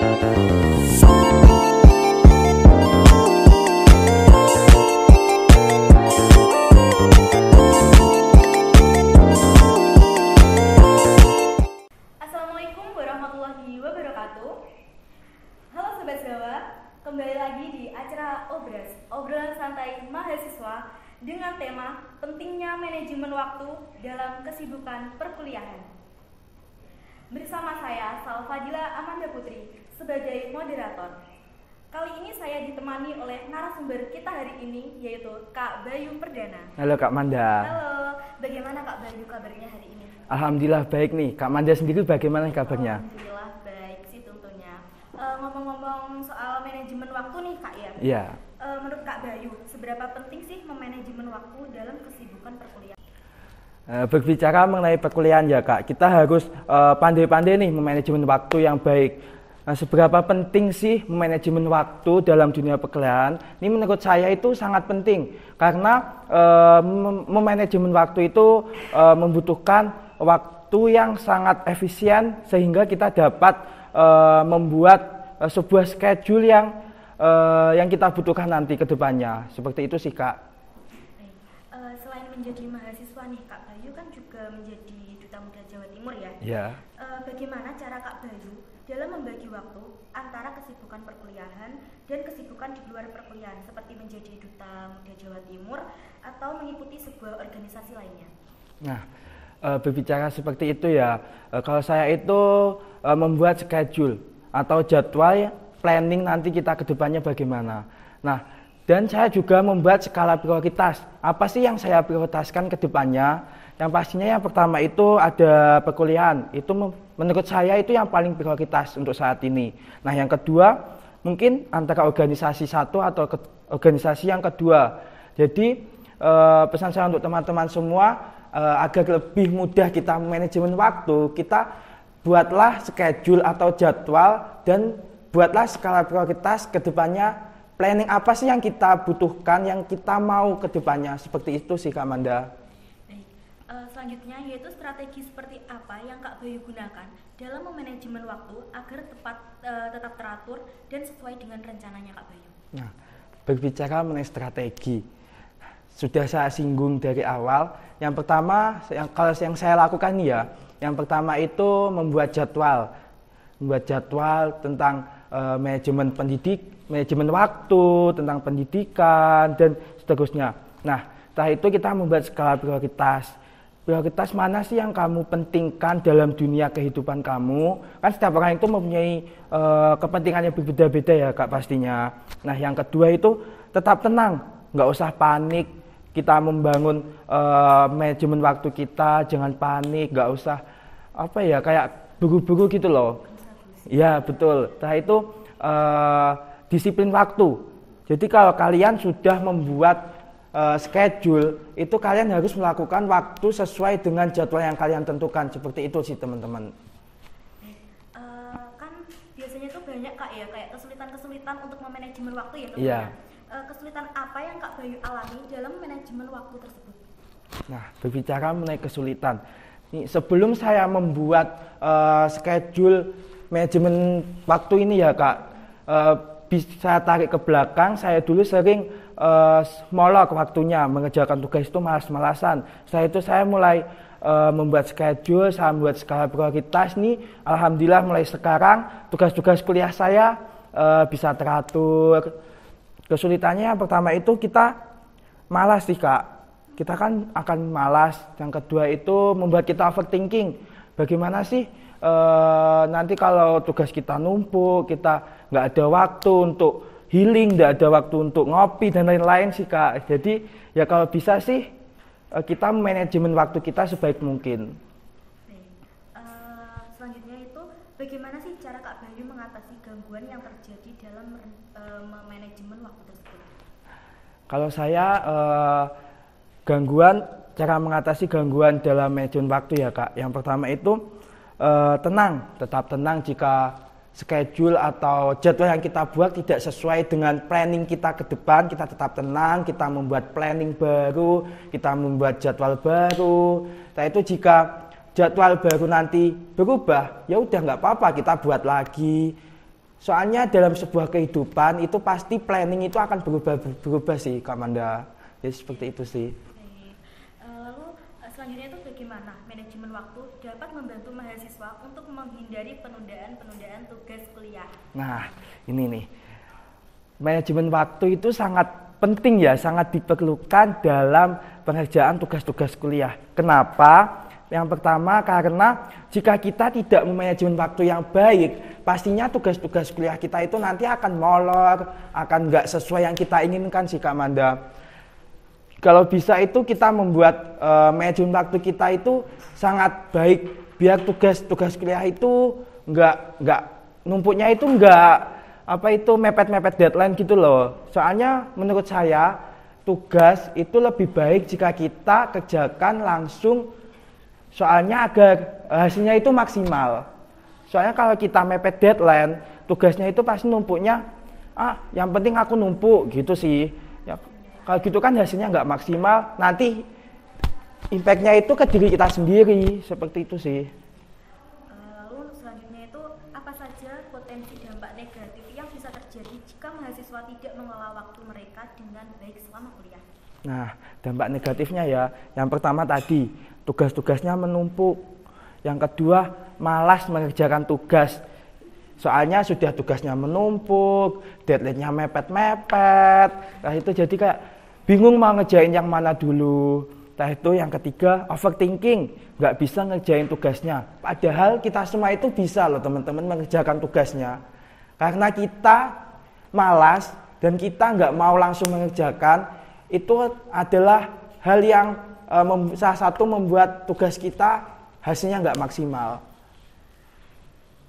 Assalamualaikum warahmatullahi wabarakatuh. Halo Sobat Jawa, kembali lagi di acara Obras, obrolan santai mahasiswa dengan tema pentingnya manajemen waktu dalam kesibukan perkuliahan. Bersama saya, Salfadila Amanda Putri, sebagai moderator. Kali ini saya ditemani oleh narasumber kita hari ini, yaitu Kak Bayu Perdana. Halo Kak Manda. Halo, bagaimana Kak Bayu kabarnya hari ini? Alhamdulillah baik nih. Kak Manda sendiri bagaimana kabarnya? Alhamdulillah baik sih tentunya. Ngomong-ngomong soal manajemen waktu nih Kak ya. Iya. Menurut Kak Bayu, seberapa penting sih memanajemen waktu dalam kesibukan perkuliahan? Berbicara mengenai perkuliahan ya Kak, kita harus pandai-pandai nih memanajemen waktu yang baik. Nah, seberapa penting sih memanajemen waktu dalam dunia perkuliahan? Ini menurut saya itu sangat penting karena memanajemen waktu itu membutuhkan waktu yang sangat efisien sehingga kita dapat membuat sebuah schedule yang kita butuhkan nanti ke depannya. Seperti itu sih Kak. Selain menjadi mahasiswa nih Kak Bayu kan juga menjadi Duta Muda Jawa Timur ya. Iya. Bagaimana cara Kak Bayu dalam membagi waktu antara kesibukan perkuliahan dan kesibukan di luar perkuliahan seperti menjadi Duta Muda Jawa Timur atau mengikuti sebuah organisasi lainnya? Nah, berbicara seperti itu ya, kalau saya itu membuat schedule atau jadwal planning nanti kita ke depannya bagaimana. Nah, dan saya juga membuat skala prioritas. Apa sih yang saya prioritaskan ke depannya? Yang pastinya yang pertama itu ada perkuliahan. Itu menurut saya itu yang paling prioritas untuk saat ini. Nah, yang kedua mungkin antara organisasi satu atau organisasi yang kedua. Jadi pesan saya untuk teman-teman semua agar lebih mudah kita manajemen waktu, kita buatlah schedule atau jadwal dan buatlah skala prioritas ke depannya. Planning apa sih yang kita butuhkan, yang kita mau ke depannya, seperti itu sih Kak Manda. Baik. Selanjutnya yaitu strategi seperti apa yang Kak Bayu gunakan dalam memanajemen waktu agar tetap teratur dan sesuai dengan rencananya Kak Bayu. Nah, berbicara mengenai strategi, sudah saya singgung dari awal. Yang pertama, kalau yang saya lakukan ya, yang pertama itu membuat jadwal tentang manajemen waktu, tentang pendidikan dan seterusnya. Nah, setelah itu kita membuat skala prioritas. Prioritas mana sih yang kamu pentingkan dalam dunia kehidupan kamu? Kan setiap orang itu mempunyai kepentingan yang berbeda-beda ya Kak pastinya. Nah, yang kedua itu tetap tenang, nggak usah panik. Kita membangun manajemen waktu kita, jangan panik, nggak usah kayak buru-buru gitu loh. Ya betul. Setelah itu disiplin waktu. Jadi kalau kalian sudah membuat schedule, itu kalian harus melakukan waktu sesuai dengan jadwal yang kalian tentukan. Seperti itu sih teman-teman. Kan biasanya tuh banyak Kak ya, kayak kesulitan-kesulitan untuk memanajemen waktu ya teman-teman. Iya. Kesulitan apa yang Kak Bayu alami dalam manajemen waktu tersebut? Nah, berbicara mengenai kesulitan. Sebelum saya membuat schedule manajemen waktu ini ya Kak, bisa tarik ke belakang, saya dulu sering molor waktunya, mengerjakan tugas itu malas-malasan. Saya mulai membuat schedule, saya membuat skala prioritas nih. Alhamdulillah mulai sekarang tugas-tugas kuliah saya bisa teratur. Kesulitannya yang pertama itu kita malas sih Kak. Kita kan akan malas. Yang kedua itu membuat kita overthinking. Bagaimana sih nanti kalau tugas kita numpuk, kita nggak ada waktu untuk healing, nggak ada waktu untuk ngopi dan lain-lain sih Kak. Jadi ya kalau bisa sih kita manajemen waktu kita sebaik mungkin. Selanjutnya itu bagaimana sih cara Kak Bayu mengatasi gangguan yang terjadi dalam manajemen waktu tersebut? Kalau saya cara mengatasi gangguan dalam manajemen waktu ya Kak. Yang pertama itu tetap tenang jika schedule atau jadwal yang kita buat tidak sesuai dengan planning kita ke depan. Kita tetap tenang, kita membuat planning baru, kita membuat jadwal baru. Nah itu jika jadwal baru nanti berubah, ya udah nggak apa-apa, kita buat lagi. Soalnya dalam sebuah kehidupan itu pasti planning itu akan berubah sih Kak Manda. Jadi seperti itu sih. Lalu selanjutnya itu bagaimana manajemen waktu dapat membantu mahasiswa untuk menghindari penundaan tugas kuliah? Nah, ini nih. Manajemen waktu itu sangat penting ya, sangat diperlukan dalam pengerjaan tugas-tugas kuliah. Kenapa? Yang pertama karena jika kita tidak memanajemen waktu yang baik, pastinya tugas-tugas kuliah kita itu nanti akan molor, akan nggak sesuai yang kita inginkan sih Kak Manda. Kalau bisa itu kita membuat manajemen waktu kita itu sangat baik, biar tugas-tugas kuliah itu nggak numpuknya itu nggak mepet-mepet deadline gitu loh. Soalnya menurut saya tugas itu lebih baik jika kita kerjakan langsung, soalnya agar hasilnya itu maksimal. Soalnya kalau kita mepet deadline, tugasnya itu pasti numpuknya, yang penting aku numpuk gitu sih. Ya, kalau gitu kan hasilnya nggak maksimal, nanti impact-nya itu ke diri kita sendiri, seperti itu sih. Lalu selanjutnya itu apa saja potensi dampak negatif yang bisa terjadi jika mahasiswa tidak mengelola waktu mereka dengan baik selama kuliah? Nah, dampak negatifnya ya, yang pertama tadi, tugas-tugasnya menumpuk. Yang kedua, malas mengerjakan tugas. Soalnya sudah tugasnya menumpuk, deadline-nya mepet-mepet. Nah itu jadi kayak bingung mau ngerjain yang mana dulu. Nah itu yang ketiga, overthinking. Nggak bisa ngerjain tugasnya. Padahal kita semua itu bisa loh teman-teman mengerjakan tugasnya. Karena kita malas dan kita nggak mau langsung mengerjakan, itu adalah hal yang salah satu membuat tugas kita hasilnya nggak maksimal.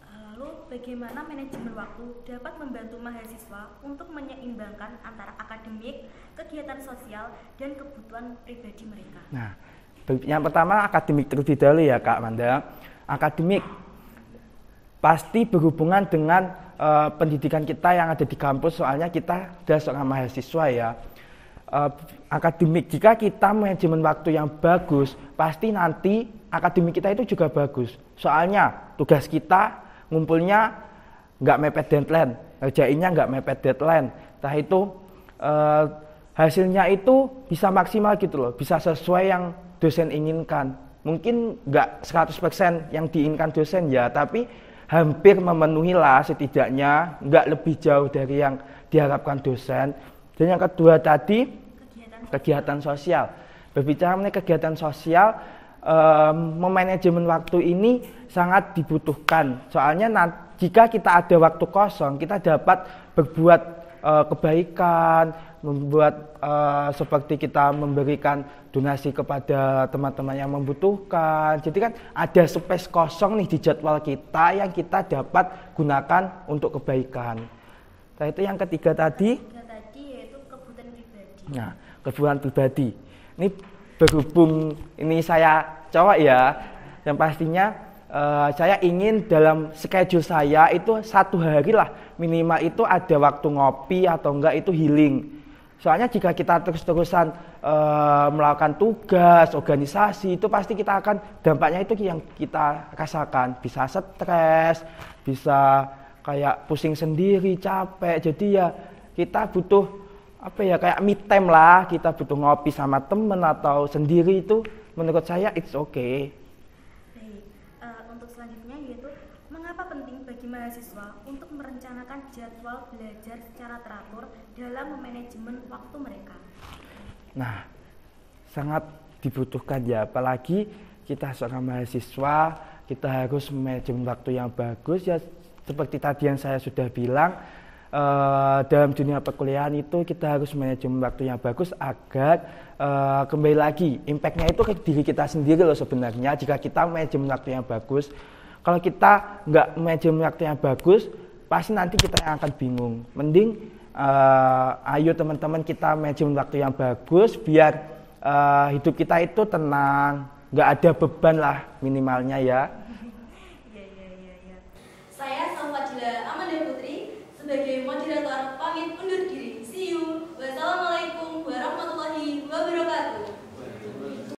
Lalu bagaimana manajemen waktu dapat membantu mahasiswa untuk menyeimbangkan antara akademik, kegiatan sosial, dan kebutuhan pribadi mereka? Nah, yang pertama akademik terlebih dahulu ya Kak Manda. Akademik pasti berhubungan dengan pendidikan kita yang ada di kampus, soalnya kita adalah seorang mahasiswa ya. Akademik, jika kita manajemen waktu yang bagus, pasti nanti akademik kita itu juga bagus. Soalnya tugas kita ngumpulnya nggak mepet deadline, ngerjainnya nggak mepet deadline. Nah itu hasilnya itu bisa maksimal gitu loh, bisa sesuai yang dosen inginkan. Mungkin nggak 100% yang diinginkan dosen ya, tapi hampir memenuhi lah setidaknya, nggak lebih jauh dari yang diharapkan dosen. Dan yang kedua tadi, kegiatan sosial. Berbicara mengenai kegiatan sosial, memanajemen waktu ini sangat dibutuhkan. Soalnya jika kita ada waktu kosong, kita dapat berbuat kebaikan, membuat seperti kita memberikan donasi kepada teman-teman yang membutuhkan. Jadi kan ada space kosong nih di jadwal kita yang kita dapat gunakan untuk kebaikan. Nah itu yang ketiga tadi. Nah, kebutuhan pribadi. Ini berhubung ini saya cowok ya, yang pastinya saya ingin dalam schedule saya itu 1 hari lah minimal itu ada waktu ngopi atau enggak itu healing. Soalnya jika kita terus-terusan melakukan tugas, organisasi, itu pasti kita akan dampaknya itu yang kita rasakan. Bisa stres, bisa kayak pusing sendiri, capek. Jadi ya kita butuh kayak me time lah, kita butuh ngopi sama temen atau sendiri, itu menurut saya it's okay. Untuk selanjutnya yaitu mengapa penting bagi mahasiswa untuk merencanakan jadwal belajar secara teratur dalam memanajemen waktu mereka? Nah, sangat dibutuhkan ya, apalagi kita seorang mahasiswa, kita harus manajemen waktu yang bagus ya, seperti tadi yang saya sudah bilang. Dalam dunia perkuliahan itu kita harus manajemen waktu yang bagus agar kembali lagi impact-nya itu ke diri kita sendiri loh sebenarnya. Jika kita manajemen waktu yang bagus, kalau kita nggak manajemen waktu yang bagus, pasti nanti kita yang akan bingung. Mending ayo teman-teman kita manajemen waktu yang bagus biar hidup kita itu tenang, nggak ada beban lah minimalnya ya.